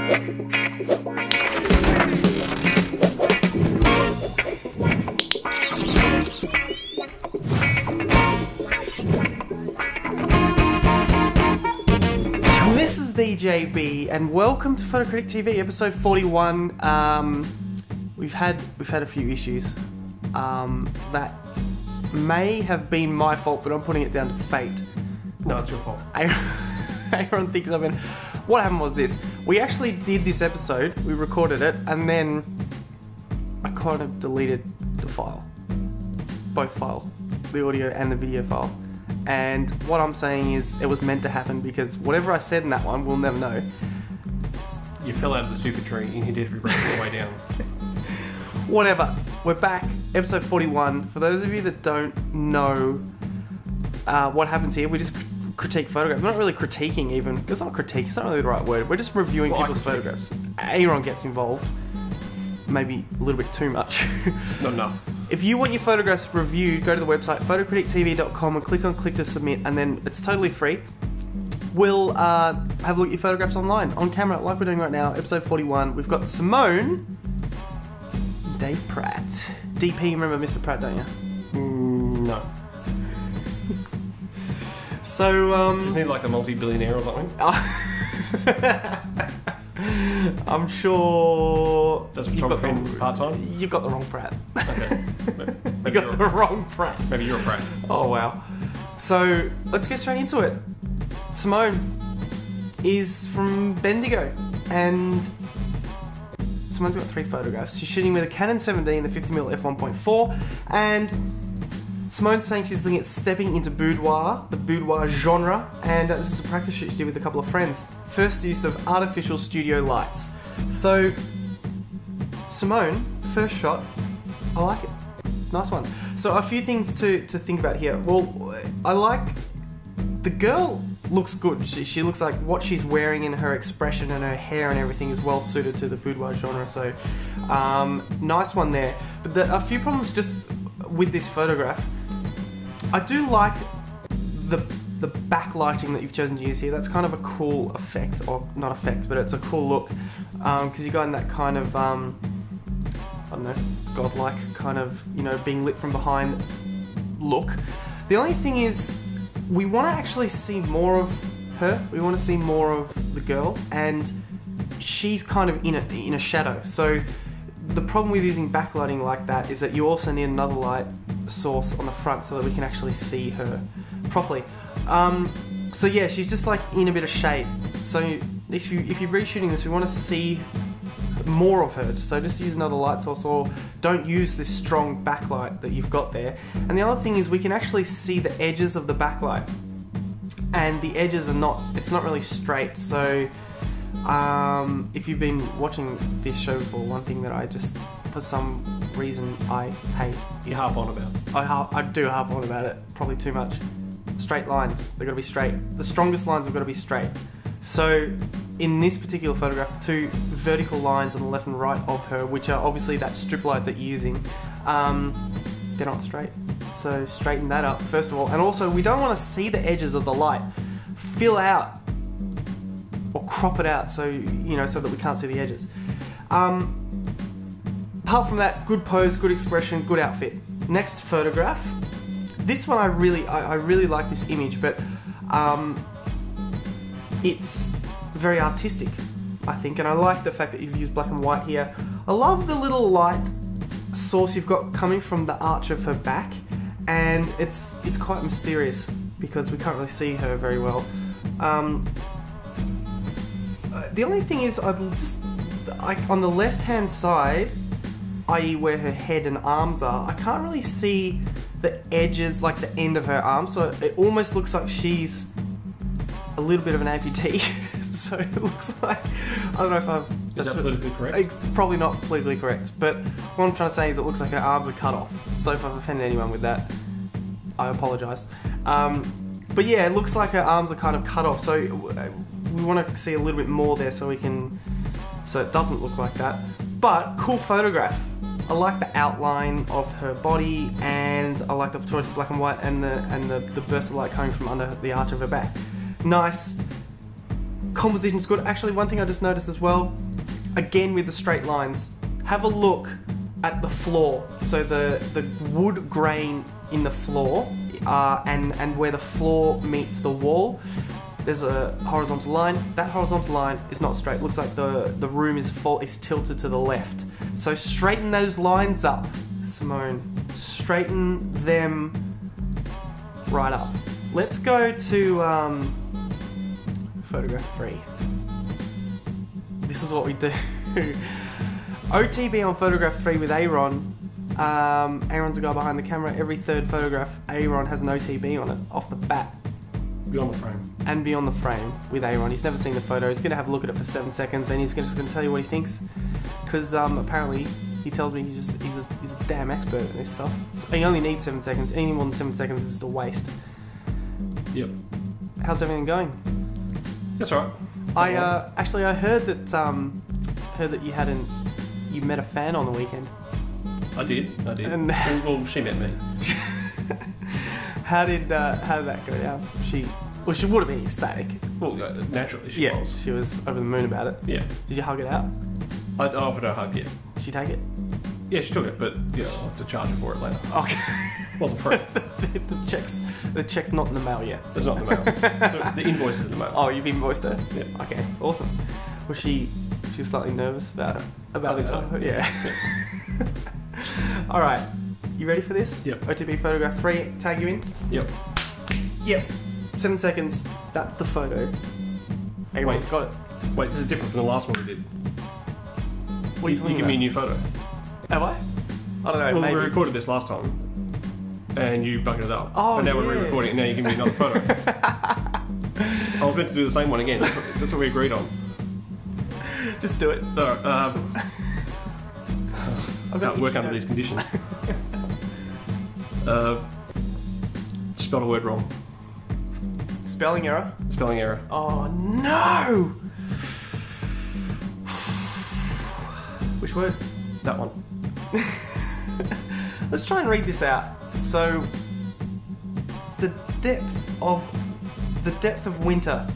This is DJB, and welcome to Photocritic TV, episode 41. We've had a few issues that may have been my fault, but I'm putting it down to fate. No, it's your fault. Aaron thinks I've been. What happened was this: we actually did this episode, we recorded it, and then I kind of deleted the file, both files, the audio and the video file. And what I'm saying is, it was meant to happen because whatever I said in that one, we'll never know. You fell out of the super tree and you did every break all the way down. Whatever. We're back, episode 41. For those of you that don't know what happens here, we just critique photographs. We're not really critiquing even. It's not critique, it's not really the right word. We're just reviewing people's photographs. Aaron gets involved. Maybe a little bit too much. Not enough. If you want your photographs reviewed, go to the website photocritictv.com and click to submit, and then it's totally free. We'll have a look at your photographs online, on camera, like we're doing right now, episode 41. We've got Simone, Dave Pratt. DP, you remember Mr. Pratt, don't you? No. So, Just need like a multi-billionaire or something. I'm sure... Does photography part-time? You've got the wrong Pratt. Okay. You got the wrong Pratt. Maybe you're a Pratt. Oh, wow. So, let's get straight into it. Simone is from Bendigo, and Simone's got 3 photographs. She's shooting with a Canon 7D, the 50mm f1.4, and Simone's saying she's looking at stepping into boudoir, the boudoir genre, and this is a practice shoot she did with a couple of friends. First use of artificial studio lights. So, Simone, first shot, I like it. Nice one. So a few things to think about here. Well, I like, the girl looks good. She looks like what she's wearing and her expression and her hair and everything is well suited to the boudoir genre, so nice one there. But a few problems just with this photograph. I do like the backlighting that you've chosen to use here. That's kind of a cool effect, or not effect, but it's a cool look, because you're going that kind of, I don't know, godlike kind of, you know, being lit from behind look. The only thing is, we want to actually see more of her. We want to see more of the girl, and she's kind of in a shadow. So the problem with using backlighting like that is that you also need another light source on the front so that we can actually see her properly. So yeah, she's just like in a bit of shade. So if you're reshooting this, we want to see more of her. So just use another light source, or don't use this strong backlight that you've got there. And the other thing is, we can actually see the edges of the backlight, and the edges are not, it's not really straight. So if you've been watching this show before, one thing that I just, for some reason, I hate. You harp on about. I do harp on about it, probably too much. Straight lines, they've got to be straight. The strongest lines have got to be straight. So in this particular photograph, the 2 vertical lines on the left and right of her, which are obviously that strip light that you're using, they're not straight. So straighten that up first of all. And also, we don't want to see the edges of the light. Fill out or crop it out so, you know, so that we can't see the edges. Apart from that, good pose, good expression, good outfit. Next photograph. This one I really like this image, but it's very artistic, I think, and I like the fact that you've used black and white here. I love the little light source you've got coming from the arch of her back, and it's quite mysterious because we can't really see her very well. The only thing is, on the left-hand side, i.e. where her head and arms are, I can't really see the edges, like the end of her arms, so it almost looks like she's a little bit of an amputee. So it looks like, I don't know if I've... Is that politically correct? It's probably not politically correct, but what I'm trying to say is it looks like her arms are cut off. So if I've offended anyone with that, I apologise. But yeah, it looks like her arms are kind of cut off, so we want to see a little bit more there so it doesn't look like that. But cool photograph. I like the outline of her body, and I like the choice of black and white and the burst of light coming from under the arch of her back. Nice, Composition's good. Actually, one thing I just noticed as well, again with the straight lines, have a look at the floor. So the wood grain in the floor and where the floor meets the wall, there's a horizontal line. That horizontal line is not straight. Looks like the room is tilted to the left. So straighten those lines up, Simone. Straighten them right up. Let's go to photograph 3. This is what we do. OTB on photograph 3 with Aaron. Aaron's the guy behind the camera. Every third photograph, Aaron has an OTB on it off the bat. Beyond the frame. And beyond the frame with Aaron. He's never seen the photo. He's going to have a look at it for 7 seconds and he's just going to tell you what he thinks. Because apparently he tells me he's a damn expert at this stuff. So he only needs 7 seconds. Anything more than 7 seconds is just a waste. Yep. How's everything going? That's all right. I heard that you met a fan on the weekend. I did. And well, she met me. How did that go down? She would have been ecstatic. Well, naturally she was. She was over the moon about it. Yeah. Did you hug it out? I offered her a hug, yeah. Did she take it? Yeah, she took it, but I'll have to charge her for it later. Okay. Wasn't free. the check's not in the mail yet. It's not in the mail. The invoice is in the mail. Oh, you've invoiced her? Yeah. Okay, awesome. Was she was slightly nervous about it? I think so. Yeah. All right. You ready for this? Yep. OTB photograph 3. Tag you in. Yep. Yep. 7 seconds. That's the photo. Everyone's got it. Wait, this is different from the last one we did. What are you talking give me a new photo. Have I? I don't know. Well, maybe. we recorded this last time, and you bugged it up. Oh, and now yeah. we're re-recording it, and now you give me another photo. I was meant to do the same one again. That's what we agreed on. Just do it. So, I can't work under these conditions. Spelled a word wrong. Spelling error? Spelling error. Oh no! Which word? That one. Let's try and read this out. So, the depth of winter.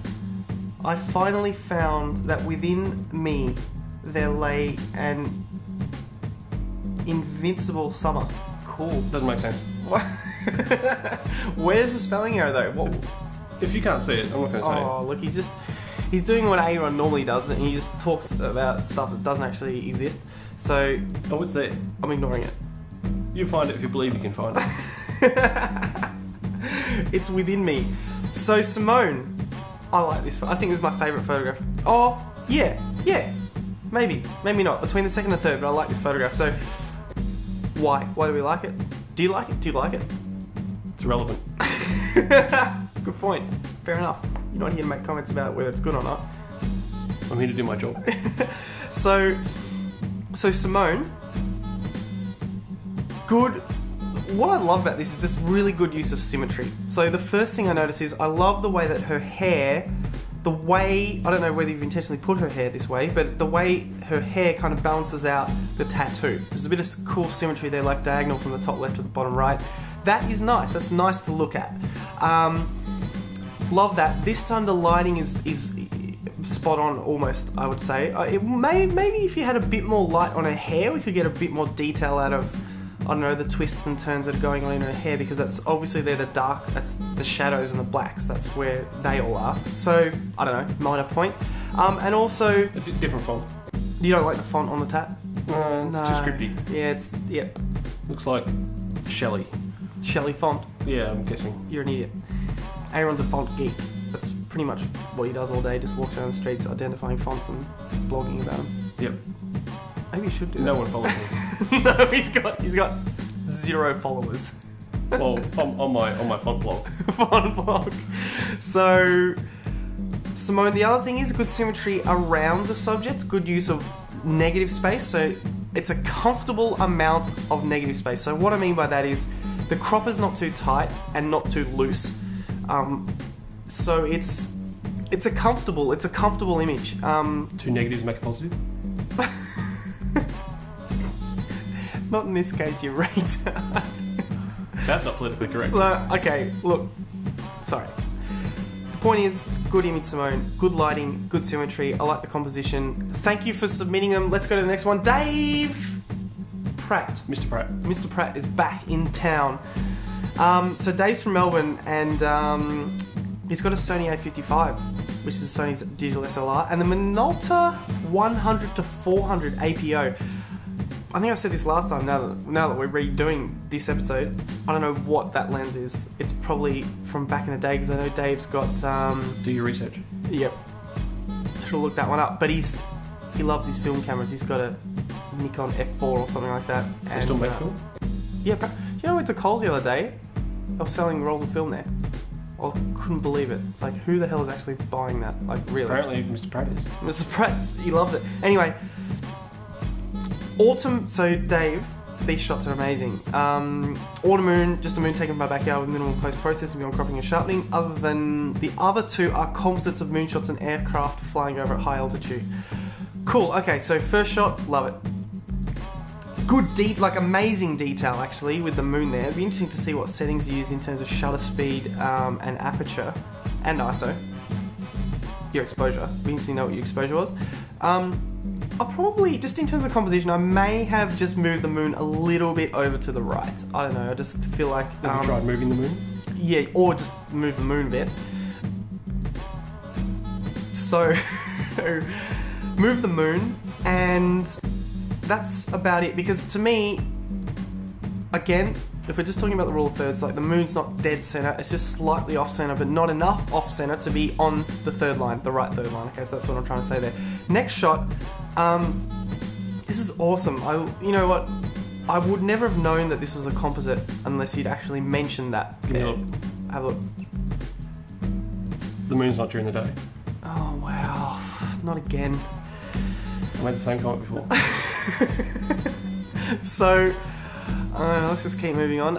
I finally found that within me there lay an invincible summer. Cool. Doesn't make sense. Where's the spelling error though? What? If you can't see it, I'm not going to say it. Oh, look, he's doing what Aaron normally does, and he just talks about stuff that doesn't actually exist. So, Oh, it's there. I'm ignoring it. You find it if you believe you can find it. It's within me. So, Simone, I like this. I think this is my favourite photograph. Oh, yeah, maybe not. Between the second and third, but I like this photograph. So, why? Why do we like it? Do you like it? Do you like it? It's irrelevant. Good point. Fair enough. You're not here to make comments about whether it's good or not. I'm here to do my job. So Simone, good. What I love about this is this really good use of symmetry. So the first thing I notice is I love the way that her hair, I don't know whether you've intentionally put her hair this way, but the way her hair kind of balances out the tattoo. There's a bit of cool symmetry there, like diagonal from the top left to the bottom right. That is nice. That's nice to look at. Love that. This time the lighting is spot on almost, I would say. Maybe if you had a bit more light on her hair, we could get a bit more detail out of, I don't know, the twists and turns that are going on in her hair, because that's obviously they're the dark, that's the shadows and the blacks, that's where they all are. So, I don't know, minor point. And also... A different font. You don't like the font on the tat? It's too scripty. Yeah, Looks like Shelley. Shelley font. Yeah, I'm guessing. You're an idiot. Aaron's a font geek. That's pretty much what he does all day, just walks around the streets identifying fonts and blogging about them. Yep. Maybe you should do No that. one follows me. No, he's got 0 followers. Well, on my font blog. Font blog. So, Simone, the other thing is good symmetry around the subject, good use of negative space. So it's a comfortable amount of negative space. So what I mean by that is the crop is not too tight and not too loose. So it's a comfortable image. Two negatives make a positive. Not in this case, you're retard. That's not politically correct. So, okay, look. Sorry. The Point is, good image, Simone, good lighting, good symmetry. I like the composition. Thank you for submitting them. Let's go to the next one. Dave Pratt. Mr. Pratt. Mr. Pratt is back in town. So Dave's from Melbourne, and he's got a Sony A55, which is Sony's digital SLR, and the Minolta 100 to 400 APO. I think I said this last time. Now that we're redoing this episode, I don't know what that lens is. It's probably from back in the day, because I know Dave's got. Do your research. Yep. Should have looked that one up. But he loves his film cameras. He's got a Nikon F4 or something like that. They still make film? Yeah. Do you know, I went to Coles the other day. They were selling rolls of film there. I couldn't believe it. It's like, who the hell is actually buying that? Like, really? Apparently, Mr. Pratt is. Mr. Pratt, he loves it. Anyway, autumn. So Dave, these shots are amazing. Autumn moon, just a moon taken by backyard with minimal post-processing beyond cropping and sharpening. Other than the other two are composites of moonshots and aircraft flying over at high altitude. Cool. Okay, so first shot, love it. Good amazing detail actually with the moon there. It'd be interesting to see what settings you use in terms of shutter speed and aperture and ISO. Your exposure. It'd be interesting to know what your exposure was. I'll probably, just in terms of composition, I may have just moved the moon a little bit over to the right. I don't know, I just feel like... Have you tried moving the moon? Yeah, or just move the moon a bit. So, move the moon, and that's about it. Because to me, again, if we're just talking about the rule of thirds, like the moon's not dead center, it's just slightly off center, but not enough off center to be on the third line, the right third line. Okay, so that's what I'm trying to say there. Next shot, this is awesome. You know what? I would never have known that this was a composite unless you'd actually mentioned that. Give me a look. Have a look. The moon's not during the day. Oh wow, not again. I made the same comment before. So, let's just keep moving on.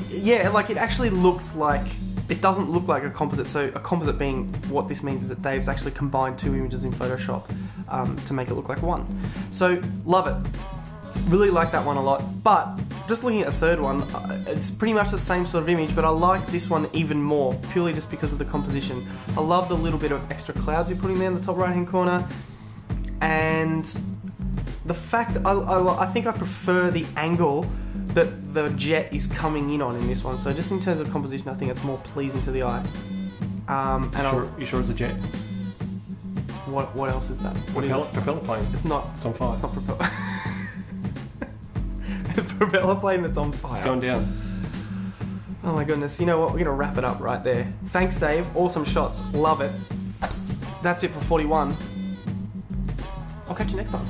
Yeah, like it actually looks like, it doesn't look like a composite. So a composite being, what this means is that Dave's actually combined two images in Photoshop to make it look like one. So love it. Really like that one a lot. But just looking at the third one, it's pretty much the same sort of image, but I like this one even more, purely just because of the composition. I love the little bit of extra clouds you're putting there in the top right hand corner. And the fact, I think I prefer the angle that the jet is coming in on in this one. So just in terms of composition, I think it's more pleasing to the eye. You sure it's a jet? What else is that? Propeller plane. It's not. It's on fire. It's not propeller. Propeller plane that's on fire. It's going down. Oh my goodness. You know what? We're gonna wrap it up right there. Thanks, Dave. Awesome shots. Love it. That's it for 41. I'll catch you next time.